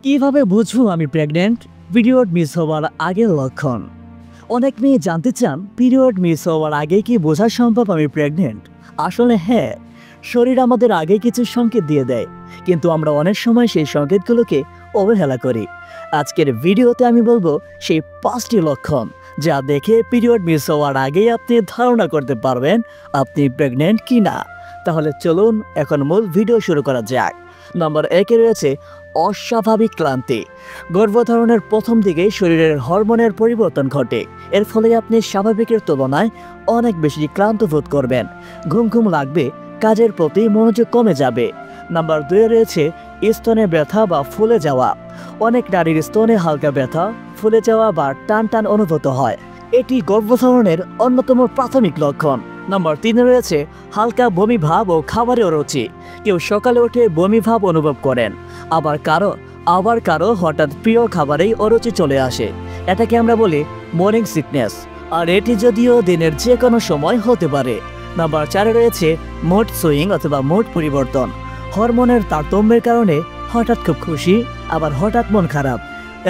কিভাবে বুঝবো আমি প্রেগনেন্ট? পিরিয়ড মিস হওয়ার আগের লক্ষণ। অনেক মেয়ে জানতে চান পিরিয়ড মিস হওয়ার আগে কি বোঝা সম্ভব আমি প্রেগনেন্ট? আসলে হ্যাঁ, শরীর আমাদের আগে কিছু সংকেত দিয়ে দেয়, কিন্তু আমরা অনেক সময় সেই সংকেতগুলোকে অবহেলা করি। আজকের ভিডিওতে আমি বলবো সেই 5টি লক্ষণ যা দেখে পিরিয়ড মিস হওয়ার আগেই আপনি ধারণা করতে পারবেন আপনি প্রেগনেন্ট কি না। তাহলে চলুন এখন মূল ভিডিও শুরু করা যাক। নম্বর 1-এ রয়েছে অস্বাভাবিক ক্লান্তি। গর্ভধারণের প্রথম দিকেই শরীরের হরমোনের পরিবর্তন ঘটে। এর ফলে আপনি স্বাভাবিকের তুলনায় অনেক বেশি ক্লান্ত বোধ করবেন, ঘুম ঘুম লাগবে, কাজের প্রতি মনোযোগ কমে যাবে। নাম্বার 2-এ রয়েছে স্তনে ব্যথা বা ফুলে যাওয়া। অনেক নারীর স্তনে হালকা ব্যথা, ফুলে যাওয়া বা টান টান অনুভূত হয়। এটি গর্ভধারণের অন্যতম প্রাথমিক লক্ষণ। নাম্বার 3-এ রয়েছে হালকা বমি ভাব ও খাবারের অরুচি। কেউ সকালে উঠে বমি ভাব অনুভব করেন, আবার কারো হঠাৎ প্রিয় খাবারেই অরুচি চলে আসে। এটাকে আমরা বলি মর্নিং সিকনেস, আর এটি যদিও দিনের যে কোনো সময় হতে পারে। নাম্বার 4-এ রয়েছে মুড সুইং অথবা মুড পরিবর্তন। হরমোনের তারতম্যের কারণে হঠাৎ খুব খুশি, আবার হঠাৎ মন খারাপ,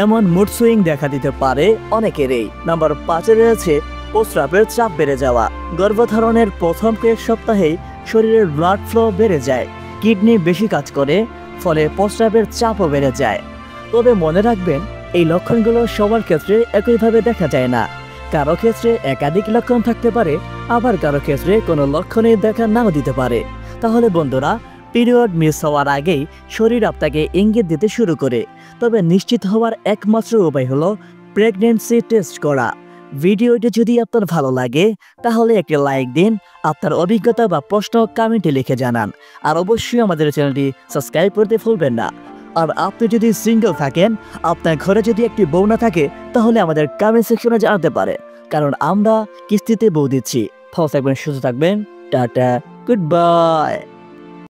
এমন মুড সুইং দেখা দিতে পারে অনেকেরই। নাম্বার 5-এ রয়েছে প্রস্রাবের চাপ বেড়ে যাওয়া। গর্ভধারণের প্রথম কয়েক সপ্তাহেই শরীরের ব্লাড ফ্লো বেড়ে যায়, কিডনি বেশি কাজ করে, ফলে প্রস্রাবের চাপও বেড়ে যায়। তবে মনে রাখবেন, এই লক্ষণগুলো সবার ক্ষেত্রে একইভাবে দেখা যায় না। কারো ক্ষেত্রে একাধিক লক্ষণ থাকতে পারে, আবার কারো ক্ষেত্রে কোনো লক্ষণই দেখা নাও দিতে পারে। তাহলে বন্ধুরা, পিরিয়ড মিস হওয়ার আগেই শরীর আপনাকে ইঙ্গিত দিতে শুরু করে। তবে নিশ্চিত হওয়ার একমাত্র উপায় হলো প্রেগন্যান্সি টেস্ট করা। ভিডিওটি যদি আপনার ভালো লাগে তাহলে একটি লাইক দিন, আপনার অভিজ্ঞতা বা প্রশ্ন কমেন্টে লিখে জানান, আর অবশ্যই আমাদের চ্যানেলটি সাবস্ক্রাইব করতে ভুলবেন না। আর আপনি যদি সিঙ্গেল থাকেন, আপনার ঘরে যদি একটি বউ না থাকে, তাহলে আমাদের কমেন্ট সেকশনে জানাতে পারে, কারণ আমরা কিস্তিতে বউ দিচ্ছি। ভালো থাকবেন, সুস্থ থাকবেন, টাটা, গুড বাই।